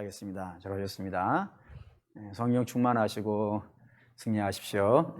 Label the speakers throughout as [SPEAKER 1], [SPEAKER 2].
[SPEAKER 1] 기도하겠습니다. 잘 오셨습니다. 성령 충만하시고 승리하십시오.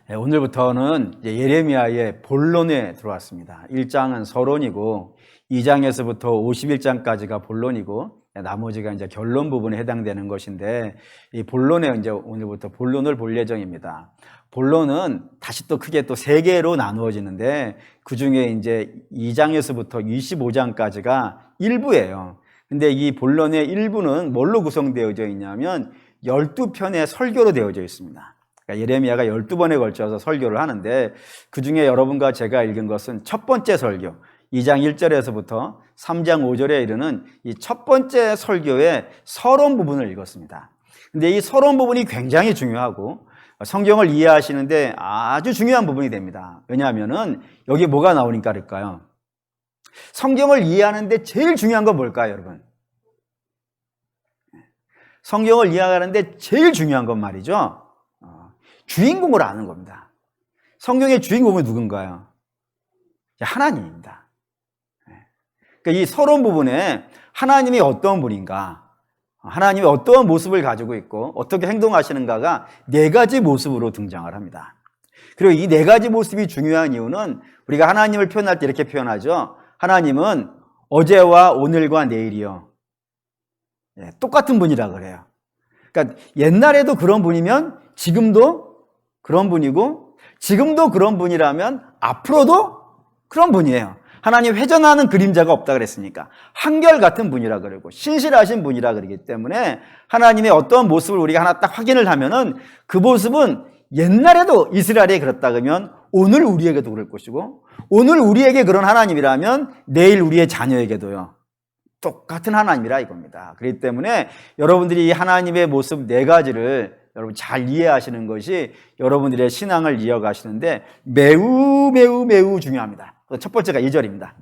[SPEAKER 1] 오늘부터는 이제 예레미야의 본론에 들어왔습니다. 1장은 서론이고 2장에서부터 51장까지가 본론이고 나머지가 이제 결론 부분에 해당되는 것인데, 이 본론에 이제 오늘부터 본론을 볼 예정입니다. 본론은 다시 또 크게 또 세 개로 나누어지는데, 그 중에 이제 2장에서부터 25장까지가 일부예요. 근데 이 본론의 일부는 뭘로 구성되어져 있냐면 12편의 설교로 되어져 있습니다. 그러니까 예레미야가 12번에 걸쳐서 설교를 하는데, 그 중에 여러분과 제가 읽은 것은 첫 번째 설교, 2장 1절에서부터 3장 5절에 이르는 이 첫 번째 설교의 서론 부분을 읽었습니다. 근데 이 서론 부분이 굉장히 중요하고 성경을 이해하시는데 아주 중요한 부분이 됩니다. 왜냐하면은 여기 뭐가 나오니까 그럴까요? 성경을 이해하는데 제일 중요한 건 뭘까요, 여러분? 성경을 이해하는데 제일 중요한 건 말이죠, 주인공을 아는 겁니다. 성경의 주인공은 누군가요? 하나님입니다. 그러니까 이 서론 부분에 하나님이 어떤 분인가, 하나님이 어떠한 모습을 가지고 있고 어떻게 행동하시는가가 네 가지 모습으로 등장을 합니다. 그리고 이 네 가지 모습이 중요한 이유는 우리가 하나님을 표현할 때 이렇게 표현하죠. 하나님은 어제와 오늘과 내일이요, 똑같은 분이라 그래요. 그러니까 옛날에도 그런 분이면 지금도 그런 분이고, 지금도 그런 분이라면 앞으로도 그런 분이에요. 하나님 회전하는 그림자가 없다 그랬으니까 한결같은 분이라 그러고 신실하신 분이라 그러기 때문에 하나님의 어떤 모습을 우리가 하나 딱 확인을 하면은 그 모습은 옛날에도 이스라엘에 그렇다 그러면 오늘 우리에게도 그럴 것이고, 오늘 우리에게 그런 하나님이라면 내일 우리의 자녀에게도요 똑같은 하나님이라 이겁니다. 그렇기 때문에 여러분들이 이 하나님의 모습 네 가지를 여러분 잘 이해하시는 것이 여러분들의 신앙을 이어가시는데 매우 중요합니다. 첫 번째가 2절입니다.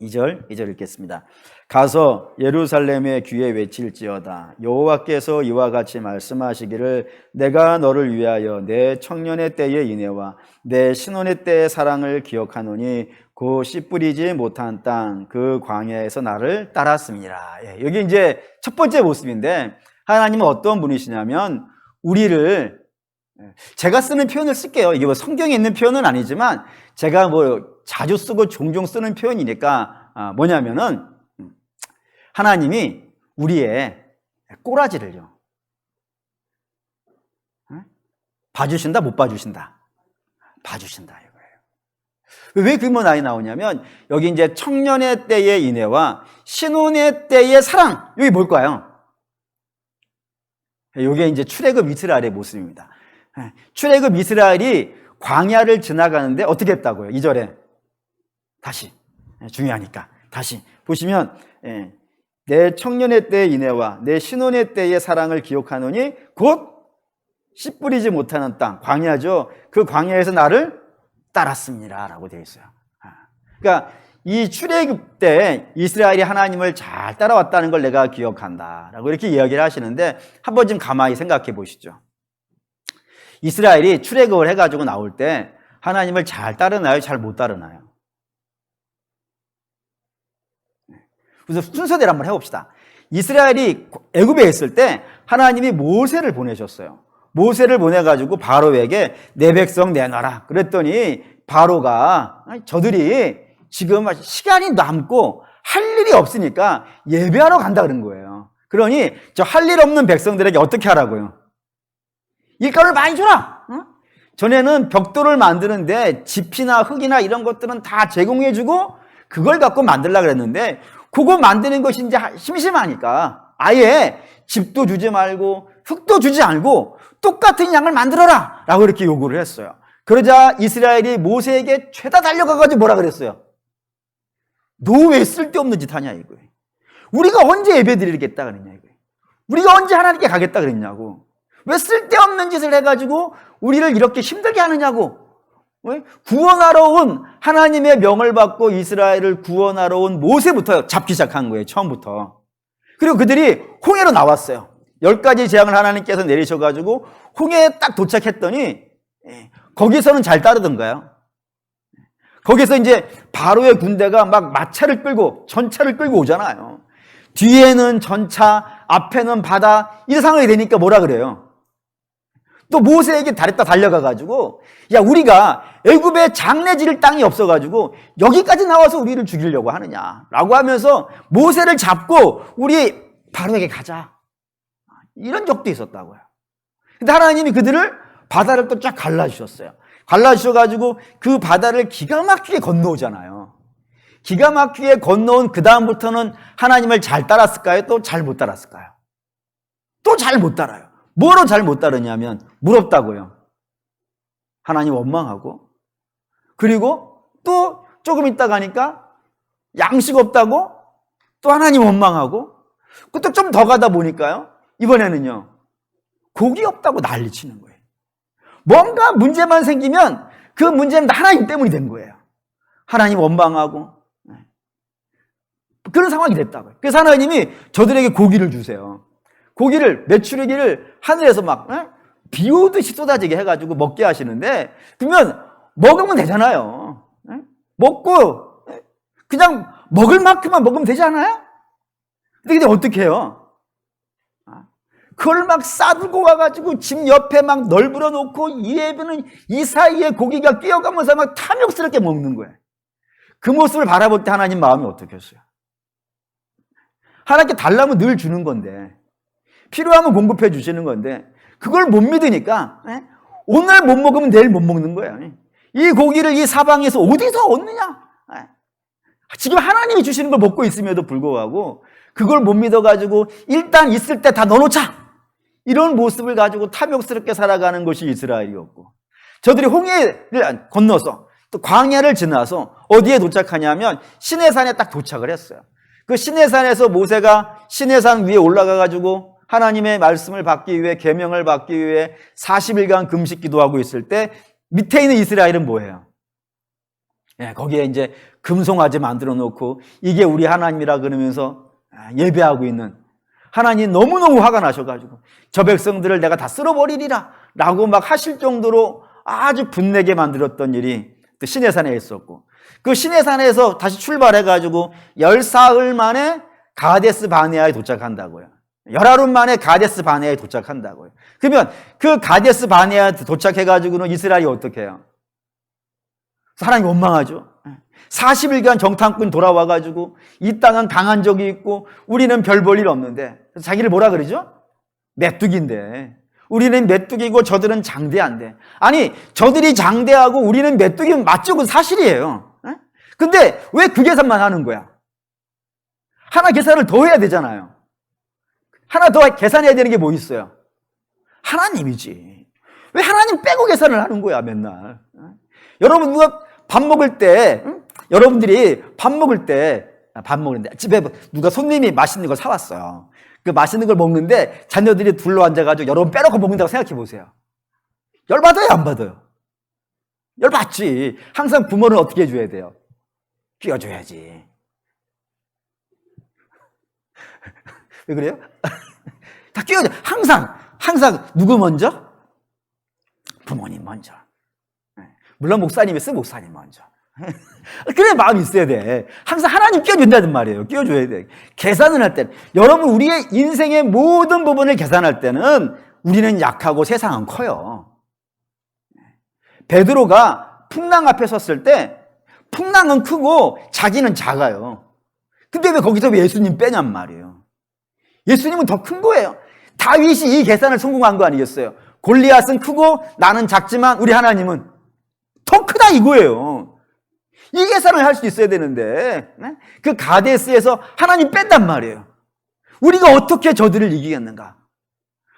[SPEAKER 1] 2절 읽겠습니다. 가서 예루살렘의 귀에 외칠지어다. 여호와께서 이와 같이 말씀하시기를 내가 너를 위하여 내 청년의 때의 인애와 내 신혼의 때의 사랑을 기억하노니 그 씨 뿌리지 못한 땅 그 광야에서 나를 따랐음이라. 여기 이제 첫 번째 모습인데, 하나님은 어떤 분이시냐면 우리를, 제가 쓰는 표현을 쓸게요. 이게 뭐 성경에 있는 표현은 아니지만 제가 뭐 자주 쓰고 종종 쓰는 표현이니까 뭐냐면은 하나님이 우리의 꼬라지를요 봐주신다, 못 봐주신다? 봐주신다 이거예요. 왜 그 뭐 나이 나오냐면 여기 이제 청년의 때의 인애와 신혼의 때의 사랑, 여기 뭘까요? 이게 이제 출애굽 이스라엘의 모습입니다. 출애굽 이스라엘이 광야를 지나가는데 어떻게 했다고요? 2절에 다시, 중요하니까 다시 보시면 내 청년의 때의 인애와 내 신혼의 때의 사랑을 기억하노니 곧 씨 뿌리지 못하는 땅, 광야죠. 그 광야에서 나를 따랐습니다 라고 되어 있어요. 그러니까 이 출애굽 때 이스라엘이 하나님을 잘 따라왔다는 걸 내가 기억한다 라고 이렇게 이야기를 하시는데, 한번 좀 가만히 생각해 보시죠. 이스라엘이 출애굽을 해가지고 나올 때 하나님을 잘 따르나요? 잘 못 따르나요? 그래서 순서대로 한번 해봅시다. 이스라엘이 애굽에 있을 때 하나님이 모세를 보내셨어요. 모세를 보내가지고 바로에게 내 백성 내놔라 그랬더니 바로가 저들이 지금 시간이 남고 할 일이 없으니까 예배하러 간다 그런 거예요. 그러니 저 할 일 없는 백성들에게 어떻게 하라고요? 일감을 많이 주라. 전에는 벽돌을 만드는데 집이나 흙이나 이런 것들은 다 제공해주고 그걸 갖고 만들려고 그랬는데, 그거 만드는 것이 이제 심심하니까 아예 집도 주지 말고 흙도 주지 말고 똑같은 양을 만들어라 라고 이렇게 요구를 했어요. 그러자 이스라엘이 모세에게 죄다 달려가가지고 뭐라 그랬어요? 너 왜 쓸데없는 짓 하냐 이거예요. 우리가 언제 예배 드리겠다 그랬냐 이거예요. 우리가 언제 하나님께 가겠다 그랬냐고. 왜 쓸데없는 짓을 해가지고 우리를 이렇게 힘들게 하느냐고. 구원하러 온, 하나님의 명을 받고 이스라엘을 구원하러 온 모세부터 잡기 시작한 거예요, 처음부터. 그리고 그들이 홍해로 나왔어요. 10가지 재앙을 하나님께서 내리셔가지고 홍해에 딱 도착했더니 거기서는 잘 따르던가요? 거기서 이제 바로의 군대가 막 마차를 끌고 전차를 끌고 오잖아요. 뒤에는 전차, 앞에는 바다, 이 상황이 되니까 뭐라 그래요? 또 모세에게 달려가가지고, 야, 우리가 애굽에 장래 지을 땅이 없어가지고 여기까지 나와서 우리를 죽이려고 하느냐라고 하면서 모세를 잡고 우리 바로에게 가자. 이런 적도 있었다고요. 근데 하나님이 그들을 바다를 또 쫙 갈라주셨어요. 갈라주셔가지고 그 바다를 기가 막히게 건너오잖아요. 기가 막히게 건너온 그 다음부터는 하나님을 잘 따랐을까요? 또 잘 못 따랐을까요? 또 잘 못 따라요. 뭐로 잘 못 따르냐면 무럽다고요. 하나님 원망하고, 그리고 또 조금 있다 가니까 양식 없다고 또 하나님 원망하고, 또 좀 더 가다 보니까요, 이번에는요 고기 없다고 난리치는 거예요. 뭔가 문제만 생기면 그 문제는 하나님 때문이 된 거예요. 하나님 원망하고 그런 상황이 됐다고요. 그래서 하나님이 저들에게 고기를 주세요. 고기를, 메추리기를 하늘에서 막 비 오듯이 쏟아지게 해가지고 먹게 하시는데, 그러면 먹으면 되잖아요. 먹고 그냥 먹을 만큼만 먹으면 되지 않아요? 근데 어떻게 해요? 그걸 막 싸들고 와가지고 집 옆에 막 널브러 놓고 이 사이에 고기가 끼어가면서 막 탐욕스럽게 먹는 거예요. 그 모습을 바라볼 때 하나님 마음이 어떻겠어요? 하나님께 달라면 늘 주는 건데, 필요하면 공급해 주시는 건데, 그걸 못 믿으니까 오늘 못 먹으면 내일 못 먹는 거예요. 이 고기를 이 사방에서 어디서 얻느냐? 지금 하나님이 주시는 걸 먹고 있음에도 불구하고 그걸 못 믿어가지고 일단 있을 때 다 넣어놓자, 이런 모습을 가지고 탐욕스럽게 살아가는 것이 이스라엘이었고, 저들이 홍해를 건너서 또 광야를 지나서 어디에 도착하냐면 시내산에 딱 도착을 했어요. 그 시내산에서 모세가 시내산 위에 올라가가지고 하나님의 말씀을 받기 위해, 계명을 받기 위해 40일간 금식 기도하고 있을 때 밑에 있는 이스라엘은 뭐예요? 거기에 이제 금송아지 만들어 놓고 이게 우리 하나님이라 그러면서 예배하고 있는, 하나님 너무너무 화가 나셔가지고 저 백성들을 내가 다 쓸어버리리라 라고 막 하실 정도로 아주 분내게 만들었던 일이 또 시내산에 있었고, 그 시내산에서 다시 출발해가지고 14일 만에 가데스 바네아에 도착한다고요. 열하루 만에 가데스 바네아에 도착한다고요. 그러면 그 가데스 바네아에 도착해가지고는 이스라엘이 어떻게 해요? 하나님 원망하죠. 40일간 정탐꾼 돌아와가지고 이 땅은 강한 적이 있고 우리는 별 볼 일 없는데, 자기를 뭐라 그러죠? 메뚜기인데 우리는 메뚜기고 저들은 장대한데. 아니, 저들이 장대하고 우리는 메뚜기면 맞죠? 그건 사실이에요. 근데 왜 그 계산만 하는 거야? 하나 계산을 더 해야 되잖아요. 하나 더 계산해야 되는 게 뭐 있어요? 하나님이지. 왜 하나님 빼고 계산을 하는 거야 맨날? 여러분, 누가 밥 먹을 때, 여러분들이 밥 먹는데 집에 누가 손님이 맛있는 걸 사왔어요. 그 맛있는 걸 먹는데 자녀들이 둘러 앉아가지고 여러분 빼놓고 먹는다고 생각해 보세요. 열받아요, 안 받아요? 열받지. 항상 부모는 어떻게 해줘야 돼요? 끼워줘야지. 왜 그래요? 다 끼워줘. 항상 누구 먼저? 부모님 먼저. 물론 목사님 있으면 목사님 먼저. 그래 마음이 있어야 돼. 항상 하나님 끼워준다는 말이에요. 끼워줘야 돼. 계산을 할 때는, 여러분, 우리의 인생의 모든 부분을 계산할 때는 우리는 약하고 세상은 커요. 베드로가 풍랑 앞에 섰을 때 풍랑은 크고 자기는 작아요. 근데 왜 거기서 왜 예수님 빼냔 말이에요. 예수님은 더 큰 거예요. 다윗이 이 계산을 성공한 거 아니겠어요? 골리앗은 크고 나는 작지만 우리 하나님은 더 크다 이거예요. 이 계산을 할 수 있어야 되는데 그 가데스에서 하나님 뺀단 말이에요. 우리가 어떻게 저들을 이기겠는가?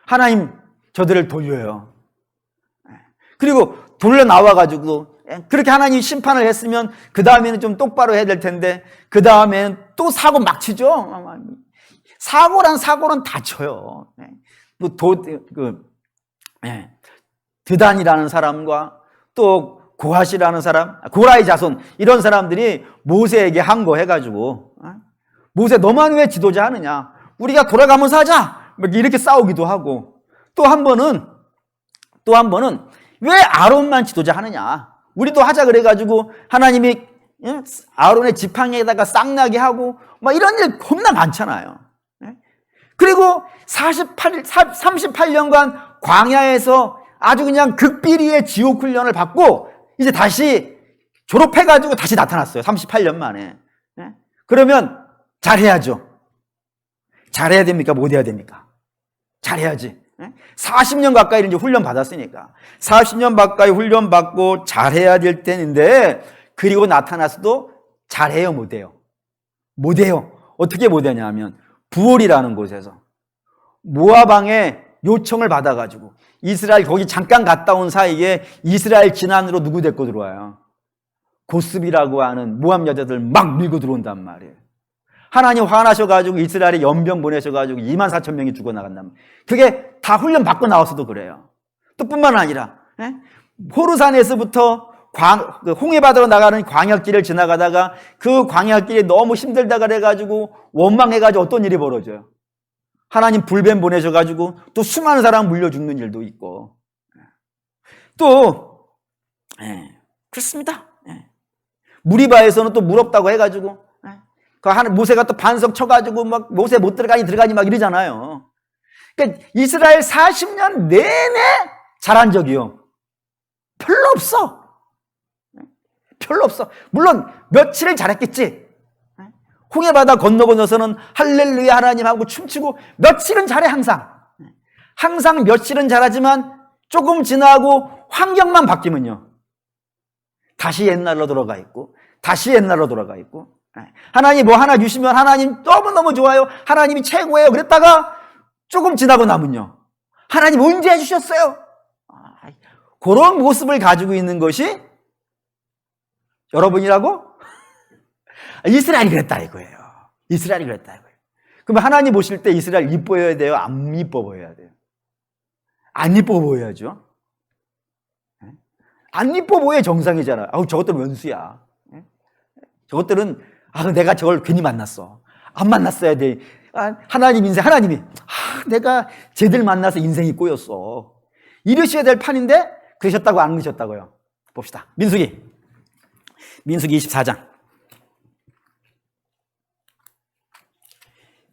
[SPEAKER 1] 하나님 저들을 돌려요. 그리고 돌려 나와가지고 그렇게 하나님이 심판을 했으면 그 다음에는 좀 똑바로 해야 될 텐데 그 다음에는 또 사고 막 치죠. 사고는 다 쳐요. 드단이라는 사람과 또 고핫이라는 사람, 고라의 자손, 이런 사람들이 모세에게 항거해가지고 모세 너만 왜 지도자 하느냐? 우리가 돌아가면서 하자! 이렇게 싸우기도 하고, 또 한 번은 왜 아론만 지도자 하느냐? 우리도 하자 그래가지고 하나님이 아론의 지팡이에다가 쌍나게 하고 막 이런 일 겁나 많잖아요. 그리고 38년간 광야에서 아주 그냥 극비리의 지옥 훈련을 받고 이제 다시 졸업해가지고 다시 나타났어요. 38년 만에. 그러면 잘해야죠. 잘해야 됩니까? 못 해야 됩니까? 잘해야지. 40년 가까이 이제 훈련 받았으니까 40년 가까이 훈련 받고 잘해야 될 때인데, 그리고 나타나서도 잘해요, 못해요? 못해요. 어떻게 못하냐 하면 부올이라는 곳에서 모압 왕의 요청을 받아가지고 이스라엘 거기 잠깐 갔다 온 사이에 이스라엘 진안으로 누구 데리고 들어와요? 고스비라고 하는 모압 여자들 막 밀고 들어온단 말이에요. 하나님 화나셔가지고 이스라엘에 연병 보내셔가지고 24,000명이 죽어나간단 말이에요. 그게 다 훈련 받고 나와서도 그래요. 또 뿐만 아니라 호르산에서부터 홍해바다로 나가는 광야길을 지나가다가 그 광야길이 너무 힘들다 그래가지고 원망해가지고 어떤 일이 벌어져요? 하나님 불뱀 보내셔가지고 또 수많은 사람 물려 죽는 일도 있고, 또 그렇습니다. 무리바에서는 또 물 없다고 해가지고 모세가 또 반석 쳐가지고 막 모세 못 들어가니 막 이러잖아요. 그러니까 이스라엘 40년 내내 잘한 적이요 별로 없어. 별로 없어. 물론 며칠을 잘했겠지. 홍해바다 건너서는 할렐루야 하나님하고 춤추고 며칠은 잘해. 항상 며칠은 잘하지만 조금 지나고 환경만 바뀌면요 다시 옛날로 돌아가 있고, 다시 옛날로 돌아가 있고, 하나님 뭐 하나 주시면 하나님 너무너무 좋아요, 하나님이 최고예요, 그랬다가 조금 지나고 나면요 하나님 언제 해주셨어요? 그런 모습을 가지고 있는 것이 여러분이라고? 이스라엘이 그랬다 이거예요. 이스라엘이 그랬다 이거예요. 그러면 하나님 보실 때 이스라엘 이뻐해야 돼요? 안 이뻐 보여야 돼요? 안 이뻐 보여야죠. 안 이뻐 보여야 정상이잖아. 저것들은 원수야. 저것들은 내가 저걸 괜히 만났어. 안 만났어야 돼. 하나님 인생, 하나님이 내가 쟤들 만나서 인생이 꼬였어. 이러셔야 될 판인데 그러셨다고 안 그러셨다고요? 봅시다. 민수기 24장.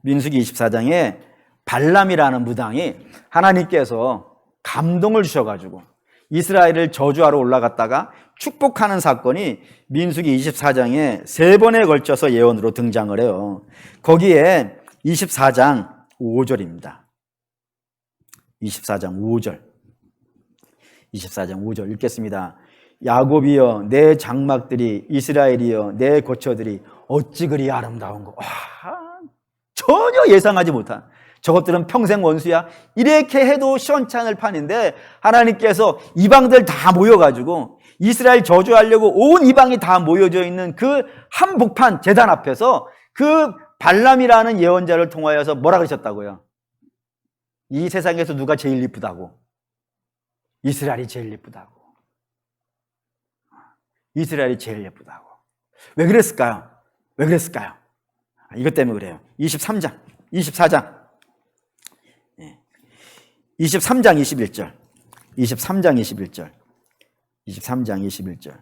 [SPEAKER 1] 민수기 24장에 발람이라는 무당이 하나님께서 감동을 주셔가지고 이스라엘을 저주하러 올라갔다가 축복하는 사건이 민수기 24장에 3번에 걸쳐서 예언으로 등장을 해요. 거기에 24장 5절입니다. 24장 5절. 24장 5절 읽겠습니다. 야곱이여 내 장막들이, 이스라엘이여 내 거처들이 어찌 그리 아름다운고. 전혀 예상하지 못한, 저것들은 평생 원수야, 이렇게 해도 시원찮을 판인데 하나님께서 이방들 다 모여가지고 이스라엘 저주하려고 온 이방이 다 모여져 있는 그 한복판 제단 앞에서 그 발람이라는 예언자를 통하여서 뭐라 그러셨다고요? 이 세상에서 누가 제일 이쁘다고? 이스라엘이 제일 예쁘다고. 이스라엘이 제일 예쁘다고. 왜 그랬을까요? 왜 그랬을까요? 이것 때문에 그래요. 24장 21절. 23장 21절.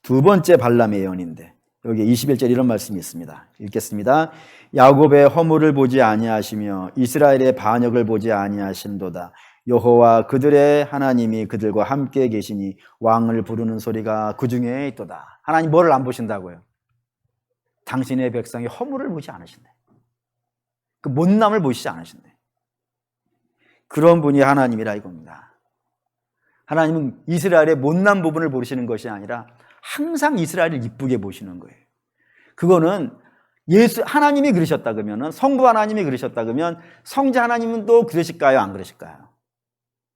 [SPEAKER 1] 두 번째 발람의 예언인데 여기 21절 이런 말씀이 있습니다. 읽겠습니다. 야곱의 허물을 보지 아니하시며 이스라엘의 반역을 보지 아니하신도다. 여호와 그들의 하나님이 그들과 함께 계시니 왕을 부르는 소리가 그 중에 있도다. 하나님 뭐를 안 보신다고요? 당신의 백성이 허물을 보지 않으신대. 그 못남을 보시지 않으신대. 그런 분이 하나님이라 이겁니다. 하나님은 이스라엘의 못난 부분을 보시는 것이 아니라 항상 이스라엘을 이쁘게 보시는 거예요. 그거는 하나님이 그러셨다 그러면, 성부 하나님이 그러셨다 그러면 성자 하나님은 또 그러실까요? 안 그러실까요?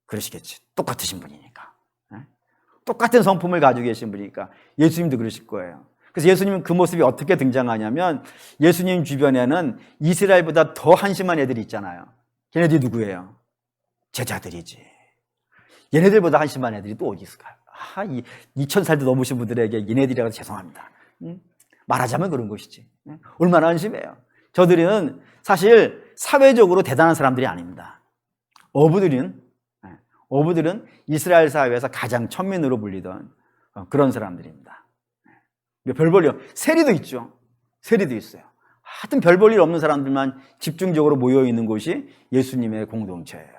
[SPEAKER 1] 그러시겠지. 똑같으신 분이니까. 똑같은 성품을 가지고 계신 분이니까 예수님도 그러실 거예요. 그래서 예수님은 그 모습이 어떻게 등장하냐면 예수님 주변에는 이스라엘보다 더 한심한 애들이 있잖아요. 걔네들이 누구예요? 제자들이지. 얘네들보다 한심한 애들이 또 어디 있을까요? 2000살도 넘으신 분들에게 얘네들이라고 죄송합니다. 말하자면 그런 것이지. 얼마나 한심해요. 저들은 사실 사회적으로 대단한 사람들이 아닙니다. 어부들은 이스라엘 사회에서 가장 천민으로 불리던 그런 사람들입니다. 별 볼요. 세리도 있죠. 세리도 있어요. 하여튼 별 볼 일 없는 사람들만 집중적으로 모여 있는 곳이 예수님의 공동체예요.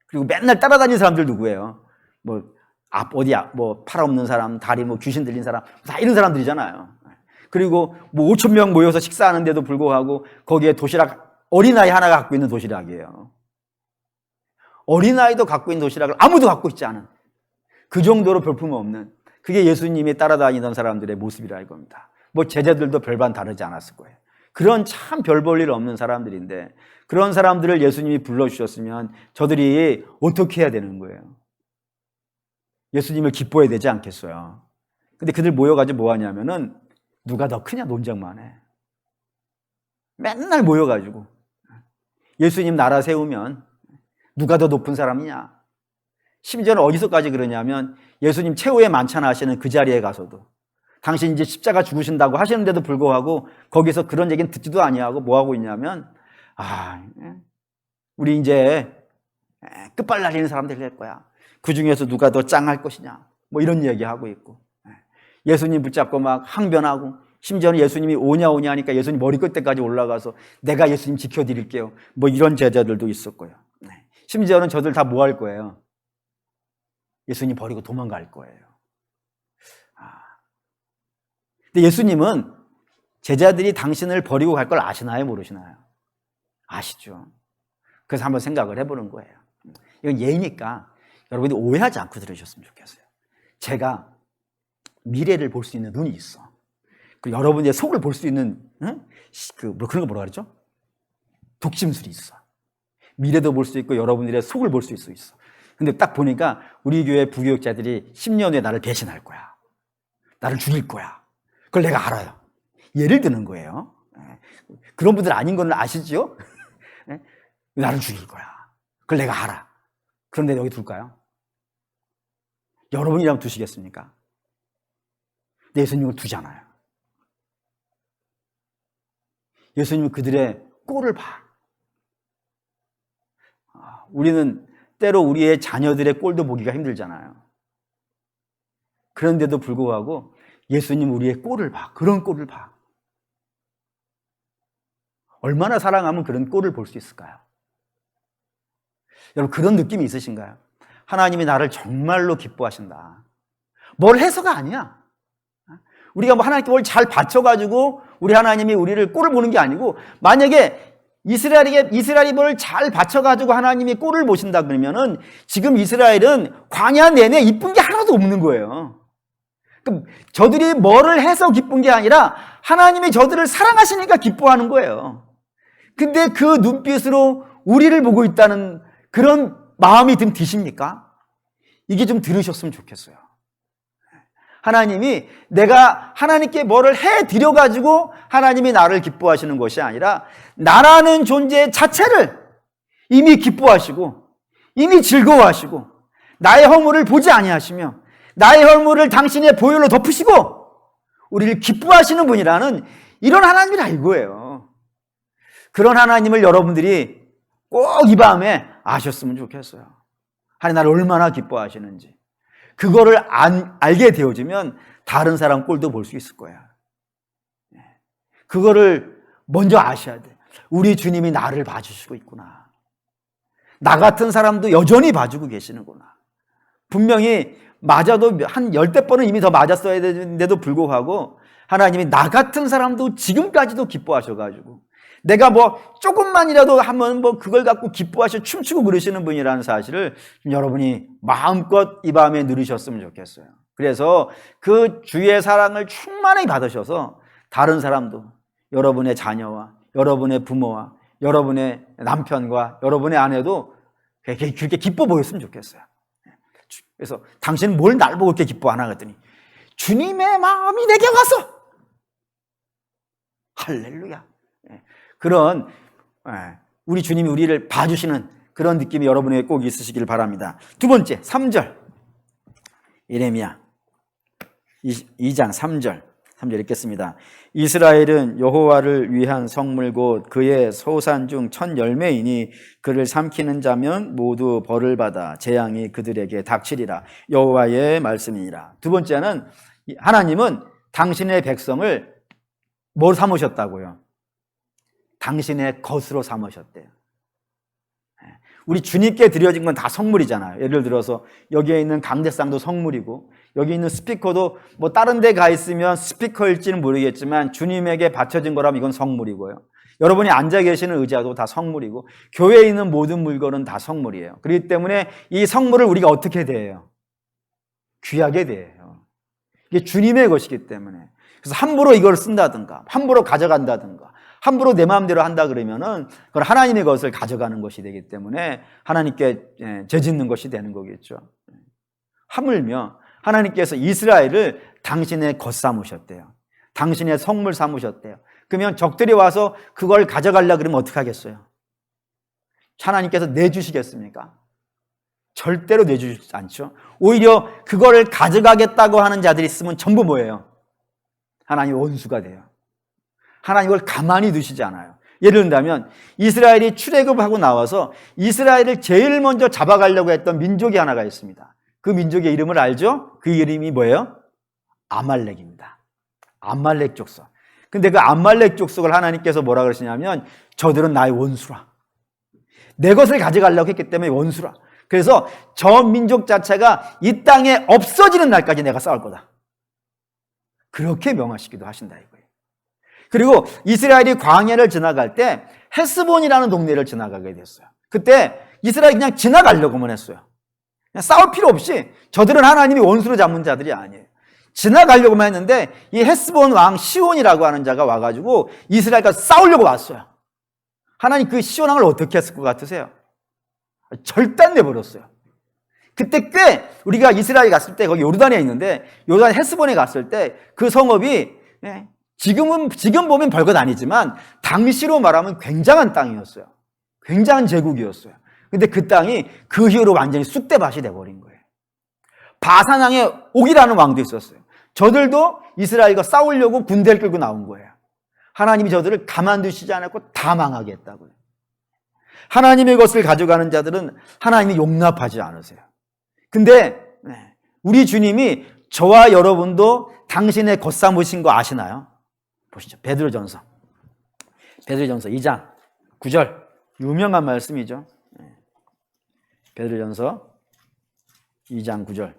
[SPEAKER 1] 그리고 맨날 따라다니는 사람들 누구예요? 팔 없는 사람, 다리 귀신 들린 사람, 다 이런 사람들이잖아요. 그리고 5천 명 모여서 식사하는데도 불구하고 거기에 도시락, 어린아이 하나가 갖고 있는 도시락이에요. 어린아이도 갖고 있는 도시락을 아무도 갖고 있지 않은, 그 정도로 볼품없는, 그게 예수님이 따라다니던 사람들의 모습이라 이겁니다. 제자들도 별반 다르지 않았을 거예요. 그런 참 별 볼 일 없는 사람들인데, 그런 사람들을 예수님이 불러주셨으면 저들이 어떻게 해야 되는 거예요? 예수님을 기뻐해야 되지 않겠어요? 근데 그들 모여가지고 뭐 하냐면은, 누가 더 크냐 논쟁만 해. 맨날 모여가지고 예수님 나라 세우면 누가 더 높은 사람이냐. 심지어는 어디서까지 그러냐면, 예수님 최후의 만찬 하시는 그 자리에 가서도 당신 이제 십자가 죽으신다고 하시는데도 불구하고 거기서 그런 얘기는 듣지도 아니하고 뭐 하고 있냐면, 우리 이제 끝발날리는 사람들이 될 거야. 그 중에서 누가 더 짱할 것이냐, 이런 얘기하고 있고, 예수님 붙잡고 막 항변하고, 심지어는 예수님이 오냐 하니까 예수님 머리 끝에까지 올라가서 내가 예수님 지켜드릴게요, 이런 제자들도 있었고요. 심지어는 저들 다 뭐 할 거예요? 예수님 버리고 도망갈 거예요. 근데 예수님은 제자들이 당신을 버리고 갈 걸 아시나요, 모르시나요? 아시죠. 그래서 한번 생각을 해보는 거예요. 이건 예니까 여러분이 오해하지 않고 들으셨으면 좋겠어요. 제가 미래를 볼 수 있는 눈이 있어. 그리고 여러분의 속을 볼 수 있는, 그런 거 뭐라 그러죠? 독심술이 있어. 미래도 볼 수 있고 여러분들의 속을 볼 수 있어. 근데 딱 보니까 우리 교회 부교육자들이 10년 후에 나를 배신할 거야. 나를 죽일 거야. 그걸 내가 알아요. 예를 드는 거예요. 그런 분들 아닌 건 아시죠? 나를 죽일 거야. 그걸 내가 알아. 그런데 여기 둘까요? 여러분이라면 두시겠습니까? 예수님을 두잖아요. 예수님은 그들의 꼴을 봐. 우리는 때로 우리의 자녀들의 꼴도 보기가 힘들잖아요. 그런데도 불구하고 예수님 우리의 꼴을 봐. 그런 꼴을 봐. 얼마나 사랑하면 그런 꼴을 볼 수 있을까요? 여러분, 그런 느낌이 있으신가요? 하나님이 나를 정말로 기뻐하신다. 뭘 해서가 아니야. 우리가 하나님께 뭘 잘 바쳐가지고 우리 하나님이 우리를 꼴을 보는 게 아니고, 만약에 이스라엘이 뭘 잘 바쳐가지고 하나님이 꼴을 보신다 그러면은 지금 이스라엘은 광야 내내 이쁜 게 하나도 없는 거예요. 그럼 저들이 뭐를 해서 기쁜 게 아니라 하나님이 저들을 사랑하시니까 기뻐하는 거예요. 근데 그 눈빛으로 우리를 보고 있다는 그런 마음이 좀 드십니까? 이게 좀 들으셨으면 좋겠어요. 하나님이 내가 하나님께 뭐를 해드려가지고 하나님이 나를 기뻐하시는 것이 아니라 나라는 존재 자체를 이미 기뻐하시고 이미 즐거워하시고 나의 허물을 보지 아니하시며 나의 허물을 당신의 보혈로 덮으시고 우리를 기뻐하시는 분이라는 이런 하나님이라 이거예요. 그런 하나님을 여러분들이 꼭 이 밤에 아셨으면 좋겠어요. 하나님 나를 얼마나 기뻐하시는지. 그거를 알게 되어지면 다른 사람 꼴도 볼 수 있을 거야. 그거를 먼저 아셔야 돼. 우리 주님이 나를 봐주시고 있구나. 나 같은 사람도 여전히 봐주고 계시는구나. 분명히 맞아도 한 10대 번은 이미 더 맞았어야 되는데도 불구하고 하나님이 나 같은 사람도 지금까지도 기뻐하셔가지고 내가 조금만이라도 하면 그걸 갖고 기뻐하셔 춤추고 그러시는 분이라는 사실을 여러분이 마음껏 이 밤에 누리셨으면 좋겠어요. 그래서 그 주의 사랑을 충만히 받으셔서 다른 사람도 여러분의 자녀와 여러분의 부모와 여러분의 남편과 여러분의 아내도 그렇게 기뻐 보였으면 좋겠어요. 그래서 당신은 뭘 날 보고 그렇게 기뻐하나 그랬더니 주님의 마음이 내게 와서 할렐루야. 그런 우리 주님이 우리를 봐주시는 그런 느낌이 여러분에게 꼭 있으시길 바랍니다. 두 번째, 3절. 예레미야 2장 3절 읽겠습니다. 이스라엘은 여호와를 위한 성물 곧 그의 소산 중 첫 열매이니 그를 삼키는 자면 모두 벌을 받아 재앙이 그들에게 닥치리라. 여호와의 말씀이니라. 두 번째는 하나님은 당신의 백성을 뭘 삼으셨다고요? 당신의 것으로 삼으셨대요. 우리 주님께 드려진 건 다 성물이잖아요. 예를 들어서 여기에 있는 강대상도 성물이고, 여기 있는 스피커도 뭐 다른 데 가 있으면 스피커일지는 모르겠지만 주님에게 바쳐진 거라면 이건 성물이고요. 여러분이 앉아 계시는 의자도 다 성물이고, 교회에 있는 모든 물건은 다 성물이에요. 그렇기 때문에 이 성물을 우리가 어떻게 대해요? 귀하게 대해요. 이게 주님의 것이기 때문에. 그래서 함부로 이걸 쓴다든가, 함부로 가져간다든가, 함부로 내 마음대로 한다 그러면은 그건 하나님의 것을 가져가는 것이 되기 때문에 하나님께 죄짓는 것이 되는 거겠죠. 하물며 하나님께서 이스라엘을 당신의 것 삼으셨대요. 당신의 성물 삼으셨대요. 그러면 적들이 와서 그걸 가져가려고 그러면 어떻게 하겠어요? 하나님께서 내주시겠습니까? 절대로 내주지 않죠. 오히려 그걸 가져가겠다고 하는 자들이 있으면 전부 뭐예요? 하나님의 원수가 돼요. 하나님 이걸 가만히 두시지 않아요. 예를 든다면 이스라엘이 출애굽하고 나와서 이스라엘을 제일 먼저 잡아가려고 했던 민족이 하나가 있습니다. 그 민족의 이름을 알죠? 그 이름이 뭐예요? 아말렉입니다. 아말렉 족속. 근데 그 아말렉 족속을 하나님께서 뭐라 그러시냐면 저들은 나의 원수라. 내 것을 가져가려고 했기 때문에 원수라. 그래서 저 민족 자체가 이 땅에 없어지는 날까지 내가 싸울 거다. 그렇게 명하시기도 하신다 이거예요. 그리고 이스라엘이 광야를 지나갈 때 헤스본이라는 동네를 지나가게 됐어요. 그때 이스라엘이 그냥 지나가려고만 했어요. 그냥 싸울 필요 없이. 저들은 하나님이 원수로 잡는 자들이 아니에요. 지나가려고만 했는데 이 헤스본 왕 시온이라고 하는 자가 와가지고 이스라엘과 싸우려고 왔어요. 하나님 그 시온 왕을 어떻게 했을 것 같으세요? 절단내버렸어요. 그때 꽤 우리가 이스라엘 갔을 때 거기 요르단에 있는데 요르단 헤스본에 갔을 때 그 성읍이 지금 보면 별것 아니지만 당시로 말하면 굉장한 땅이었어요. 굉장한 제국이었어요. 근데 그 땅이 그 이후로 완전히 쑥대밭이 돼버린 거예요. 바산왕의 옥이라는 왕도 있었어요. 저들도 이스라엘과 싸우려고 군대를 끌고 나온 거예요. 하나님이 저들을 가만두시지 않았고 다 망하게 했다고요. 하나님의 것을 가져가는 자들은 하나님이 용납하지 않으세요. 근데 우리 주님이 저와 여러분도 당신의 것 삼으신 거 아시나요? 보시죠. 베드로전서 2장 9절 유명한 말씀이죠. 베드로전서 2장 9절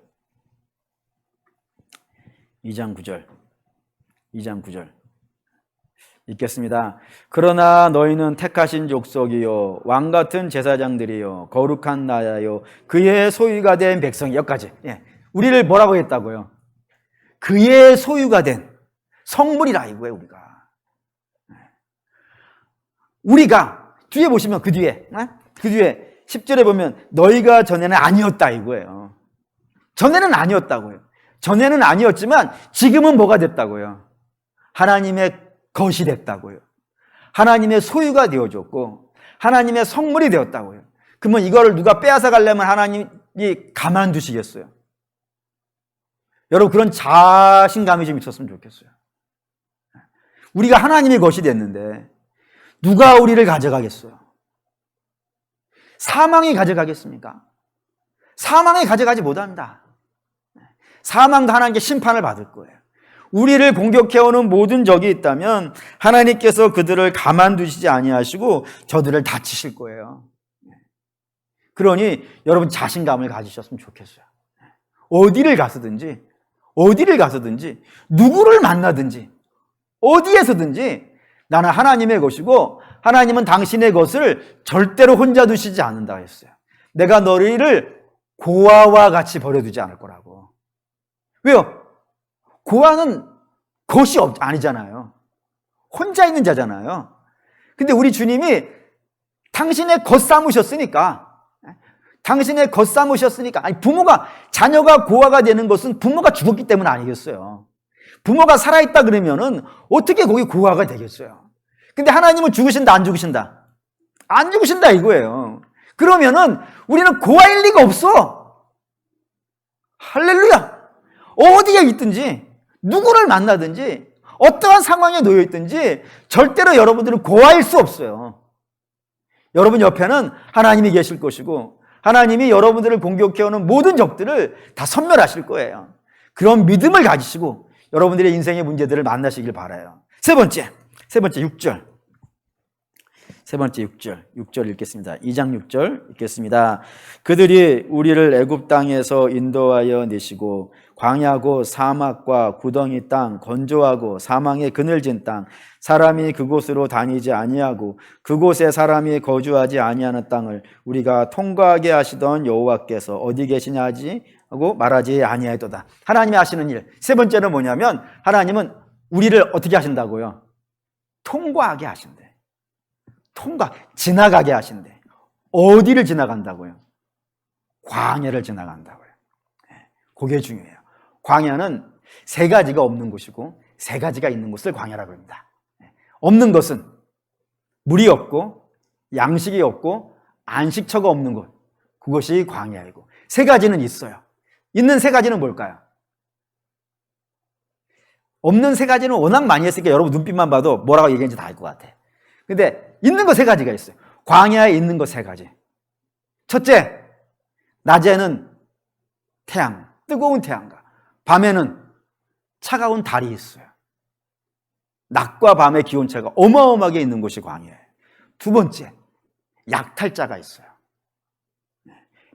[SPEAKER 1] 2장 9절 읽겠습니다. 그러나 너희는 택하신 족속이요 왕같은 제사장들이요 거룩한 나라요 그의 소유가 된 백성이 여기까지. 우리를 뭐라고 했다고요? 그의 소유가 된 성물이라 이거예요. 우리가 뒤에 보시면 그 뒤에 10절에 보면 너희가 전에는 아니었다 이거예요. 전에는 아니었다고요. 전에는 아니었지만 지금은 뭐가 됐다고요? 하나님의 것이 됐다고요. 하나님의 소유가 되어졌고 하나님의 성물이 되었다고요. 그러면 이거를 누가 빼앗아 가려면 하나님이 가만두시겠어요? 여러분 그런 자신감이 좀 있었으면 좋겠어요. 우리가 하나님의 것이 됐는데 누가 우리를 가져가겠어요? 사망이 가져가겠습니까? 사망이 가져가지 못합니다. 사망도 하나님께 심판을 받을 거예요. 우리를 공격해오는 모든 적이 있다면 하나님께서 그들을 가만두시지 아니하시고 저들을 다치실 거예요. 그러니 여러분 자신감을 가지셨으면 좋겠어요. 어디를 가서든지 누구를 만나든지 어디에서든지 나는 하나님의 것이고 하나님은 당신의 것을 절대로 혼자 두시지 않는다 했어요. 내가 너희를 고아와 같이 버려두지 않을 거라고. 왜요? 고아는 것이 아니잖아요. 혼자 있는 자잖아요. 근데 우리 주님이 당신의 것 삼으셨으니까 아니 부모가 자녀가 고아가 되는 것은 부모가 죽었기 때문 아니겠어요. 부모가 살아있다 그러면은 어떻게 거기 고아가 되겠어요. 근데 하나님은 죽으신다 안 죽으신다? 안 죽으신다 이거예요. 그러면은 우리는 고아일 리가 없어. 할렐루야. 어디에 있든지 누구를 만나든지 어떠한 상황에 놓여 있든지 절대로 여러분들은 고아일 수 없어요. 여러분 옆에는 하나님이 계실 것이고 하나님이 여러분들을 공격해오는 모든 적들을 다 섬멸하실 거예요. 그런 믿음을 가지시고 여러분들의 인생의 문제들을 만나시길 바라요. 세 번째 6절 세 번째 6절 읽겠습니다. 2장 6절 읽겠습니다. 그들이 우리를 애굽 땅에서 인도하여 내시고 광야고 사막과 구덩이 땅, 건조하고 사망의 그늘진 땅, 사람이 그곳으로 다니지 아니하고 그곳에 사람이 거주하지 아니하는 땅을 우리가 통과하게 하시던 여호와께서 어디 계시냐 하고 말하지 아니하였도다. 하나님이 하시는 일. 세 번째는 뭐냐면 하나님은 우리를 어떻게 하신다고요? 통과하게 하신대. 지나가게 하신대. 어디를 지나간다고요? 광야를 지나간다고요. 그게 중요해요. 광야는 세 가지가 없는 곳이고 세 가지가 있는 곳을 광야라고 합니다. 없는 것은 물이 없고 양식이 없고 안식처가 없는 곳, 그것이 광야이고, 세 가지는 있어요. 있는 세 가지는 뭘까요? 없는 세 가지는 워낙 많이 했으니까 여러분 눈빛만 봐도 뭐라고 얘기했는지 다 알 것 같아. 근데 있는 거 세 가지가 있어요. 광야에 있는 거 세 가지. 첫째, 낮에는 태양, 뜨거운 태양과 밤에는 차가운 달이 있어요. 낮과 밤의 기온차가 어마어마하게 있는 곳이 광야예요. 두 번째, 약탈자가 있어요.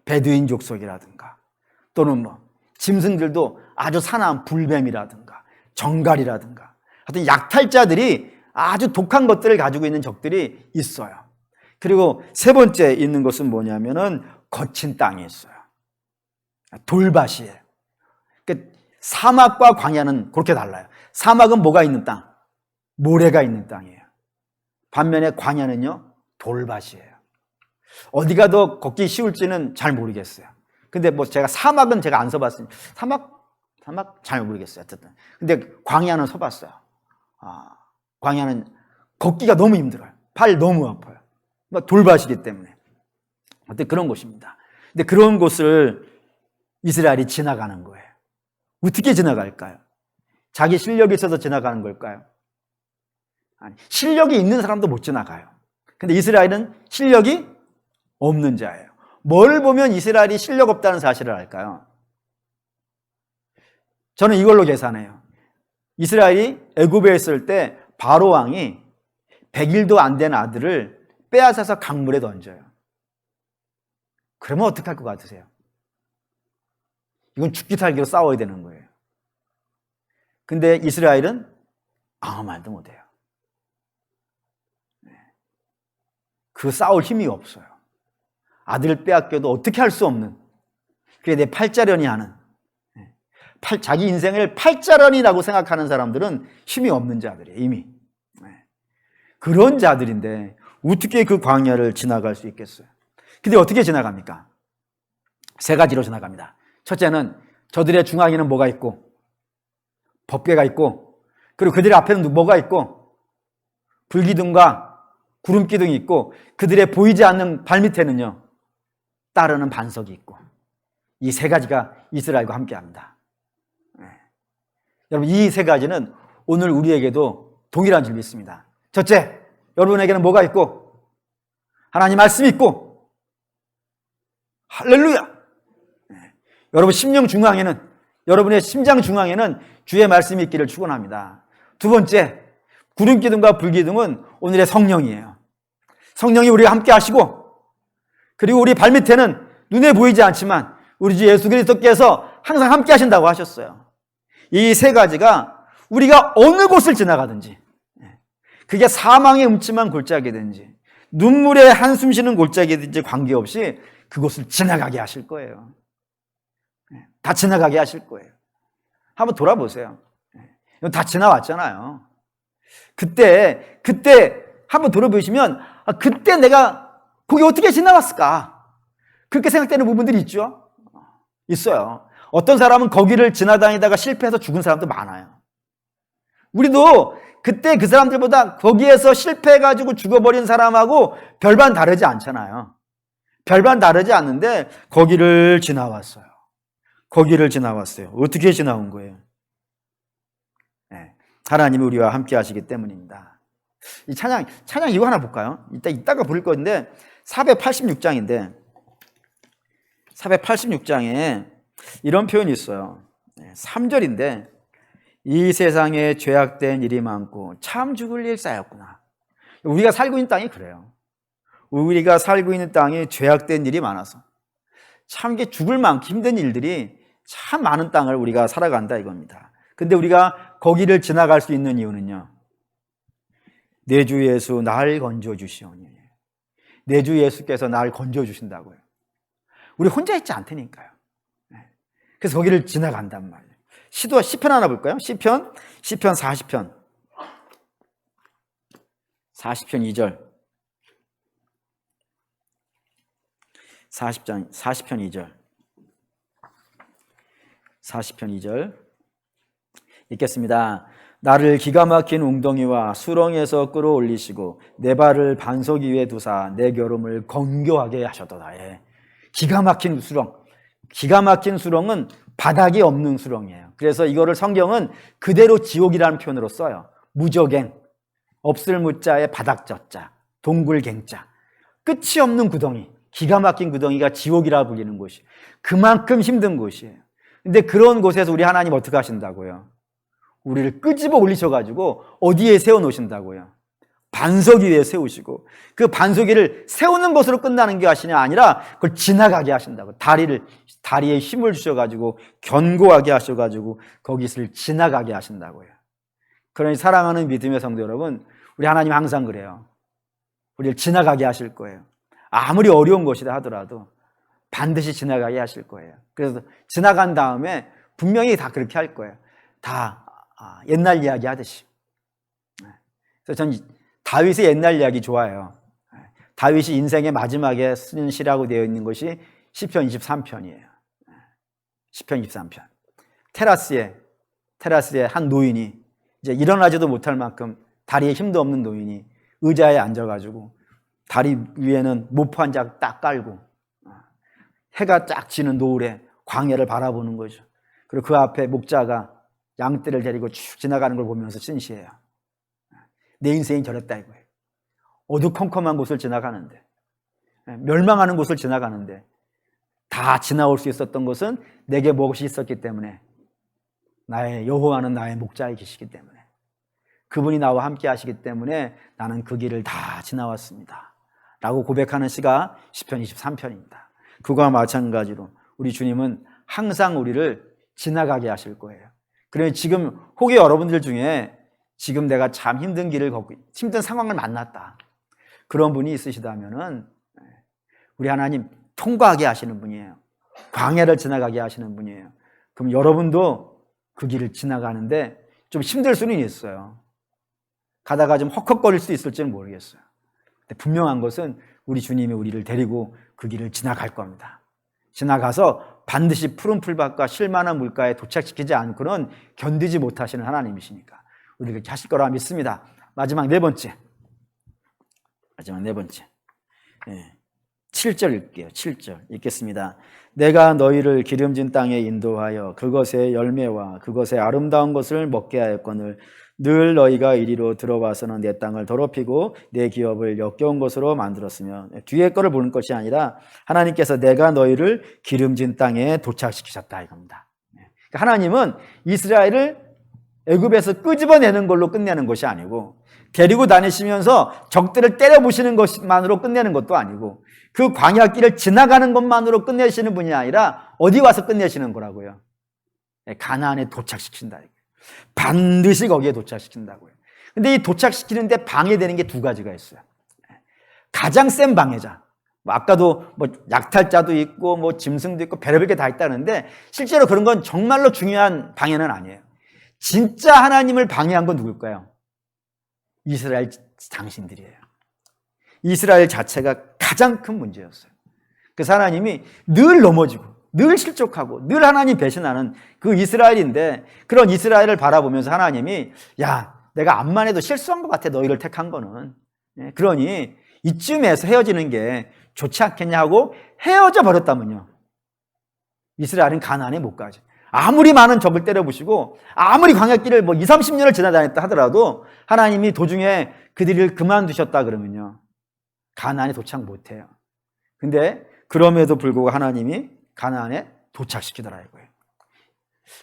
[SPEAKER 1] 베두인 족속이라든가 또는 짐승들도 아주 사나운 불뱀이라든가 정갈이라든가 하여튼 약탈자들이 아주 독한 것들을 가지고 있는 적들이 있어요. 그리고 세 번째 있는 것은 뭐냐면은 거친 땅이 있어요. 돌밭이에요. 그러니까 사막과 광야는 그렇게 달라요. 사막은 뭐가 있는 땅? 모래가 있는 땅이에요. 반면에 광야는요, 돌밭이에요. 어디가 더 걷기 쉬울지는 잘 모르겠어요. 근데 제가 사막은 제가 안 서봤으니 사막 잘 모르겠어요. 어쨌든. 근데 광야는 서봤어요. 광야는 걷기가 너무 힘들어요. 발 너무 아파요. 돌밭이기 때문에. 어때 그런 곳입니다. 근데 그런 곳을 이스라엘이 지나가는 거예요. 어떻게 지나갈까요? 자기 실력이 있어서 지나가는 걸까요? 아니, 실력이 있는 사람도 못 지나가요. 근데 이스라엘은 실력이 없는 자예요. 뭘 보면 이스라엘이 실력 없다는 사실을 알까요? 저는 이걸로 계산해요. 이스라엘이 애굽에 있을 때 바로 왕이 100일도 안 된 아들을 빼앗아서 강물에 던져요. 그러면 어떻게 할 것 같으세요? 이건 죽기 살기로 싸워야 되는 거예요. 근데 이스라엘은 아무 말도 못해요. 그 싸울 힘이 없어요. 아들을 빼앗겨도 어떻게 할 수 없는, 그게 내 팔자련이 하는, 자기 인생을 팔자련이라고 생각하는 사람들은 힘이 없는 자들이에요. 이미. 그런 자들인데 어떻게 그 광야를 지나갈 수 있겠어요? 근데 어떻게 지나갑니까? 세 가지로 지나갑니다. 첫째는 저들의 중앙에는 뭐가 있고, 법궤가 있고, 그리고 그들 앞에는 뭐가 있고, 불기둥과 구름기둥이 있고, 그들의 보이지 않는 발밑에는요 따르는 반석이 있고, 이 세 가지가 이스라엘과 함께합니다. 여러분, 이 세 가지는 오늘 우리에게도 동일한 줄 믿습니다. 첫째, 여러분에게는 뭐가 있고? 하나님 말씀이 있고, 할렐루야! 여러분 심령 중앙에는, 여러분의 심장 중앙에는 주의 말씀이 있기를 축원합니다. 두 번째, 구름기둥과 불기둥은 오늘의 성령이에요. 성령이 우리와 함께 하시고, 그리고 우리 발밑에는 눈에 보이지 않지만 우리 주 예수 그리스도께서 항상 함께 하신다고 하셨어요. 이 세 가지가 우리가 어느 곳을 지나가든지, 그게 사망의 음침한 골짜기든지 눈물의 한숨 쉬는 골짜기든지 관계없이 그곳을 지나가게 하실 거예요. 다 지나가게 하실 거예요. 한번 돌아보세요. 다 지나왔잖아요. 그때 한번 돌아보시면 그때 내가 거기 어떻게 지나왔을까? 그렇게 생각되는 부분들이 있죠? 있어요. 어떤 사람은 거기를 지나다니다가 실패해서 죽은 사람도 많아요. 우리도 그때 그 사람들보다 거기에서 실패해가지고 죽어버린 사람하고 별반 다르지 않잖아요. 별반 다르지 않는데 거기를 지나왔어요. 거기를 지나왔어요. 어떻게 지나온 거예요? 하나님이 우리와 함께 하시기 때문입니다. 이 찬양 이거 하나 볼까요? 이따가 부를 건데 486장인데 486장에 이런 표현이 있어요. 3절인데 이 세상에 죄악된 일이 많고 참 죽을 일 쌓였구나. 우리가 살고 있는 땅이 그래요. 우리가 살고 있는 땅이 죄악된 일이 많아서 참 이게 죽을 만큼 힘든 일들이 참 많은 땅을 우리가 살아간다 이겁니다. 근데 우리가 거기를 지나갈 수 있는 이유는요, 내 주 예수 날 건져주시오니. 내 주 예수께서 날 건져주신다고요. 우리 혼자 있지 않다니까요. 그래서 거기를 지나간단 말이에요. 시편 하나 볼까요? 시편 40편 2절. 40편 2절. 40편 2절 읽겠습니다. 나를 기가 막힌 웅덩이와 수렁에서 끌어올리시고 내 발을 반석 위에 두사 내 걸음을 건교하게 하셨도다. 기가 막힌 수렁. 기가 막힌 수렁은 바닥이 없는 수렁이에요. 그래서 이거를 성경은 그대로 지옥이라는 표현으로 써요. 무저갱, 없을 무자에 바닥저자, 동굴갱자. 끝이 없는 구덩이, 기가 막힌 구덩이가 지옥이라 불리는 곳이 그만큼 힘든 곳이에요. 근데 그런 곳에서 우리 하나님 어떻게 하신다고요? 우리를 끄집어 올리셔가지고 어디에 세워놓으신다고요? 반석 위에 세우시고, 그 반석 위를 세우는 것으로 끝나는 게 아니라 그걸 지나가게 하신다고. 다리에 힘을 주셔가지고 견고하게 하셔가지고 거기를 지나가게 하신다고요. 그러니 사랑하는 믿음의 성도 여러분, 우리 하나님 항상 그래요. 우리를 지나가게 하실 거예요. 아무리 어려운 것이다 하더라도 반드시 지나가게 하실 거예요. 그래서 지나간 다음에 분명히 다 그렇게 할 거예요. 다 옛날 이야기 하듯이. 그래서 전 다윗의 옛날 이야기 좋아해요. 다윗이 인생의 마지막에 쓴 시라고 되어 있는 것이 시편 23편이에요. 시편 23편. 테라스에 한 노인이 이제 일어나지도 못할 만큼 다리에 힘도 없는 노인이 의자에 앉아가지고 다리 위에는 모포 한 장 딱 깔고 해가 쫙 지는 노을에 광야를 바라보는 거죠. 그리고 그 앞에 목자가 양떼를 데리고 쭉 지나가는 걸 보면서 쓴 시예요. 내 인생이 저랬다 이거예요. 어두컴컴한 곳을 지나가는데, 멸망하는 곳을 지나가는데 다 지나올 수 있었던 것은 내게 무엇이 있었기 때문에, 나의 여호와는 나의 목자에 계시기 때문에, 그분이 나와 함께 하시기 때문에 나는 그 길을 다 지나왔습니다 라고 고백하는 시가 시편 23편입니다. 그거와 마찬가지로 우리 주님은 항상 우리를 지나가게 하실 거예요. 그러니 지금 혹여 여러분들 중에 지금 내가 참 힘든 길을 걷고 힘든 상황을 만났다, 그런 분이 있으시다면은 우리 하나님 통과하게 하시는 분이에요. 광야를 지나가게 하시는 분이에요. 그럼 여러분도 그 길을 지나가는데 좀 힘들 수는 있어요. 가다가 좀 헉헉거릴 수 있을지는 모르겠어요. 근데 분명한 것은 우리 주님이 우리를 데리고 그 길을 지나갈 겁니다. 지나가서 반드시 푸른 풀밭과 쉴만한 물가에 도착시키지 않고는 견디지 못하시는 하나님이시니까 우리가 그렇게 하실 거라 믿습니다. 마지막 네 번째. 7절 읽게요. 7절 읽겠습니다. 내가 너희를 기름진 땅에 인도하여 그것의 열매와 그것의 아름다운 것을 먹게 하였거늘 늘 너희가 이리로 들어와서는 내 땅을 더럽히고 내 기업을 역겨운 것으로 만들었으며, 뒤에 거를 보는 것이 아니라 하나님께서 내가 너희를 기름진 땅에 도착시키셨다 이겁니다. 그러니까 하나님은 이스라엘을 애굽에서 끄집어내는 걸로 끝내는 것이 아니고, 데리고 다니시면서 적들을 때려부시는 것만으로 끝내는 것도 아니고, 그 광야길을 지나가는 것만으로 끝내시는 분이 아니라 어디 와서 끝내시는 거라고요? 가나안에 도착시킨다. 반드시 거기에 도착시킨다고요. 근데 이 도착시키는데 방해되는 게 두 가지가 있어요. 가장 센 방해자, 아까도 약탈자도 있고 짐승도 있고 별의별 게 다 있다는데, 실제로 그런 건 정말로 중요한 방해는 아니에요. 진짜 하나님을 방해한 건 누굴까요? 이스라엘 당신들이에요. 이스라엘 자체가 가장 큰 문제였어요. 그래서 하나님이 늘 넘어지고 늘 실족하고 늘 하나님 배신하는 그 이스라엘인데, 그런 이스라엘을 바라보면서 하나님이 내가 암만 해도 실수한 것 같아 너희를 택한 거는. 그러니 이쯤에서 헤어지는 게 좋지 않겠냐고 헤어져 버렸다면요, 이스라엘은 가나안에 못 가지. 아무리 많은 적을 때려부시고 아무리 광야길을 20-30년을 지나다녔다 하더라도 하나님이 도중에 그들을 그만두셨다 그러면요, 가나안에 도착 못해요. 근데 그럼에도 불구하고 하나님이 가나안에 도착시키더라 이거예요.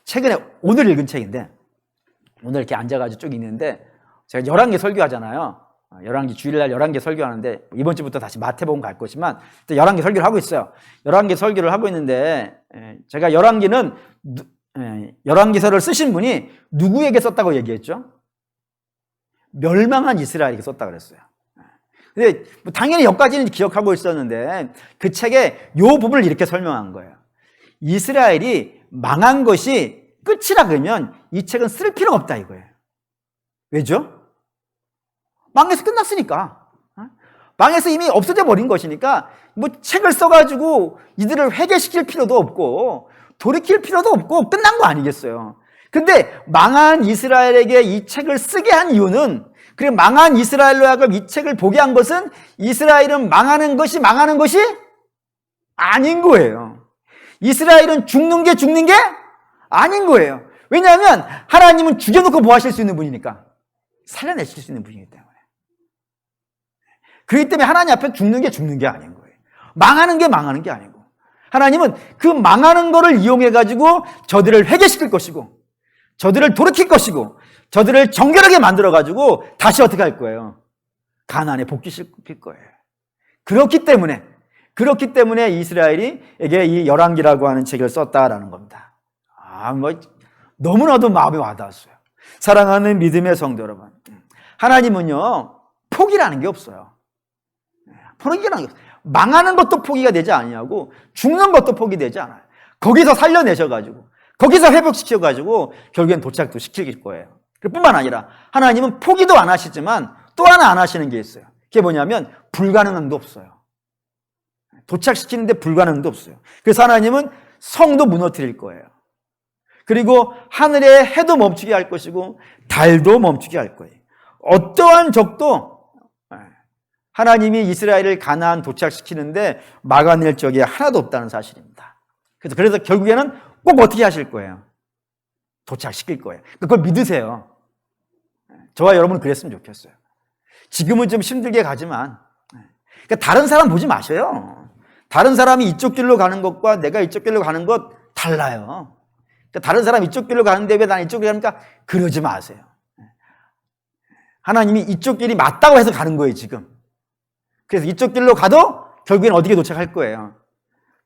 [SPEAKER 1] 최근에 오늘 읽은 책인데, 오늘 이렇게 앉아가지고 쭉 읽는데, 제가 11개 설교하잖아요. 열왕기 주일날 열왕기 설교하는데 이번 주부터 다시 마태복음 갈 것이지만 열왕기 설교를 하고 있어요. 열왕기 설교를 하고 있는데 제가 열왕기는 열왕기서를 쓰신 분이 누구에게 썼다고 얘기했죠? 멸망한 이스라엘에게 썼다고 그랬어요. 근데 당연히 여기까지는 기억하고 있었는데 그 책에 요 부분을 이렇게 설명한 거예요. 이스라엘이 망한 것이 끝이라 그러면 이 책은 쓸 필요가 없다 이거예요. 왜죠? 망해서 끝났으니까. 망해서 이미 없어져 버린 것이니까 뭐 책을 써가지고 이들을 회개시킬 필요도 없고 돌이킬 필요도 없고 끝난 거 아니겠어요. 근데 망한 이스라엘에게 이 책을 쓰게 한 이유는, 그리고 망한 이스라엘로 하여금 이 책을 보게 한 것은 이스라엘은 망하는 것이 아닌 거예요. 이스라엘은 죽는 게 아닌 거예요. 왜냐하면 하나님은 죽여놓고 뭐 하실 수 있는 분이니까, 살려내실 수 있는 분이기 때문에. 그렇기 때문에 하나님 앞에 죽는 게 아닌 거예요. 망하는 게 아니고, 하나님은 그 망하는 거를 이용해가지고 저들을 회개시킬 것이고, 저들을 돌이킬 것이고, 저들을 정결하게 만들어가지고 다시 어떻게 할 거예요? 가나안에 복귀시킬 거예요. 그렇기 때문에 이스라엘에게 이 열왕기라고 하는 책을 썼다라는 겁니다. 너무나도 마음에 와닿았어요. 사랑하는 믿음의 성도 여러분, 하나님은요 포기라는 게 없어요. 포기라는 게 없어요. 망하는 것도 포기가 되지 아니하고 죽는 것도 포기되지 않아요. 거기서 살려내셔가지고 거기서 회복시켜가지고 결국엔 도착도 시킬 거예요. 뿐만 아니라 하나님은 포기도 안 하시지만 또 하나 안 하시는 게 있어요. 그게 뭐냐면 불가능함도 없어요. 도착시키는데 불가능도 없어요. 그래서 하나님은 성도 무너뜨릴 거예요. 그리고 하늘의 해도 멈추게 할 것이고 달도 멈추게 할 거예요. 어떠한 적도 하나님이 이스라엘을 가나안 도착시키는데 막아낼 적이 하나도 없다는 사실입니다. 그래서 결국에는 꼭 어떻게 하실 거예요? 도착시킬 거예요. 그걸 믿으세요. 저와 여러분은 그랬으면 좋겠어요. 지금은 좀 힘들게 가지만, 그러니까 다른 사람 보지 마셔요. 다른 사람이 이쪽 길로 가는 것과 내가 이쪽 길로 가는 것 달라요. 그러니까 다른 사람이 이쪽 길로 가는데 왜 나는 이쪽 길로 가니까 그러지 마세요. 하나님이 이쪽 길이 맞다고 해서 가는 거예요, 지금. 그래서 이쪽 길로 가도 결국엔 어디에 도착할 거예요?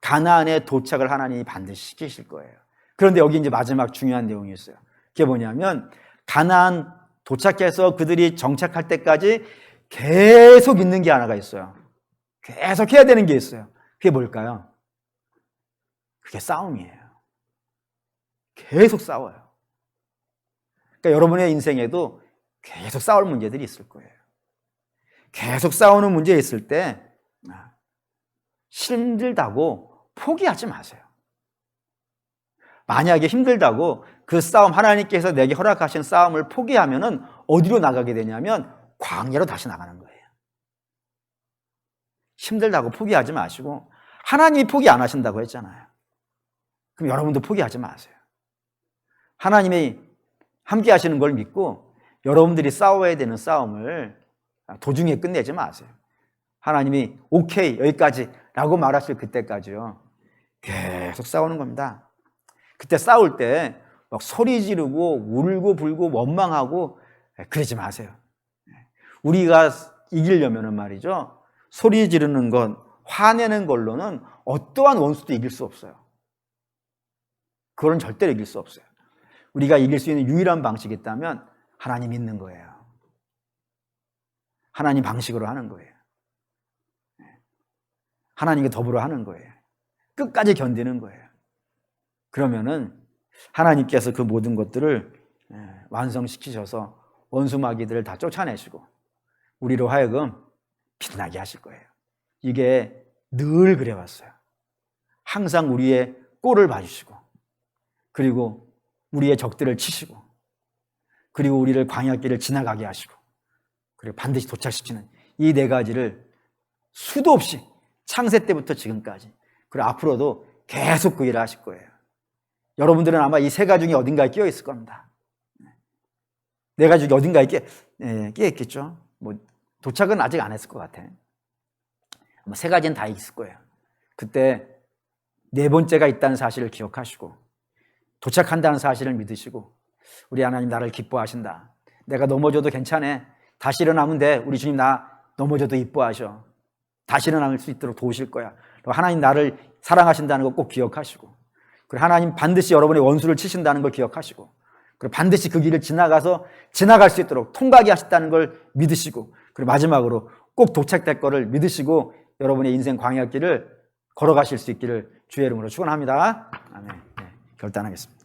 [SPEAKER 1] 가나안에 도착을 하나님이 반드시 시키실 거예요. 그런데 여기 이제 마지막 중요한 내용이 있어요. 그게 뭐냐면 가나안 도착해서 그들이 정착할 때까지 계속 있는 게 하나가 있어요. 계속 해야 되는 게 있어요. 그게 뭘까요? 그게 싸움이에요. 계속 싸워요. 그러니까 여러분의 인생에도 계속 싸울 문제들이 있을 거예요. 계속 싸우는 문제 있을 때 힘들다고 포기하지 마세요. 만약에 힘들다고 그 싸움, 하나님께서 내게 허락하신 싸움을 포기하면은 어디로 나가게 되냐면 광야로 다시 나가는 거예요. 힘들다고 포기하지 마시고, 하나님이 포기 안 하신다고 했잖아요. 그럼 여러분도 포기하지 마세요. 하나님이 함께 하시는 걸 믿고 여러분들이 싸워야 되는 싸움을 도중에 끝내지 마세요. 하나님이 오케이 여기까지 라고 말하실 그때까지요 계속 싸우는 겁니다. 그때 싸울 때 막 소리 지르고 울고 불고 원망하고 그러지 마세요. 우리가 이기려면은 말이죠, 소리 지르는 것, 화내는 걸로는 어떠한 원수도 이길 수 없어요. 그거는 절대로 이길 수 없어요. 우리가 이길 수 있는 유일한 방식이 있다면 하나님 믿는 거예요. 하나님 방식으로 하는 거예요. 하나님과 더불어 하는 거예요. 끝까지 견디는 거예요. 그러면은 하나님께서 그 모든 것들을 완성시키셔서 원수마귀들을 다 쫓아내시고 우리로 하여금 빛나게 하실 거예요. 이게 늘 그래왔어요. 항상 우리의 꼴을 봐주시고, 그리고 우리의 적들을 치시고, 그리고 우리를 광야길을 지나가게 하시고, 그리고 반드시 도착시키는 이 네 가지를 수도 없이 창세 때부터 지금까지, 그리고 앞으로도 계속 그 일을 하실 거예요. 여러분들은 아마 이 세 가지 중에 어딘가에 끼어 있을 겁니다. 네 가지 중에 어딘가에 끼어 있겠죠. 뭐 도착은 아직 안 했을 것 같아. 아마 세 가지는 다 있을 거예요. 그때 네 번째가 있다는 사실을 기억하시고 도착한다는 사실을 믿으시고, 우리 하나님 나를 기뻐하신다. 내가 넘어져도 괜찮아. 다시 일어나면 돼. 우리 주님 나 넘어져도 이뻐하셔. 다시 일어날 수 있도록 도우실 거야. 그리고 하나님 나를 사랑하신다는 거 꼭 기억하시고, 그리고 하나님 반드시 여러분의 원수를 치신다는 걸 기억하시고, 그리고 반드시 그 길을 지나갈 수 있도록 통과하게 하셨다는 걸 믿으시고, 그리고 마지막으로 꼭 도착될 거를 믿으시고 여러분의 인생 광야길을 걸어가실 수 있기를 주의 이름으로 축원합니다. 아멘. 네, 결단하겠습니다.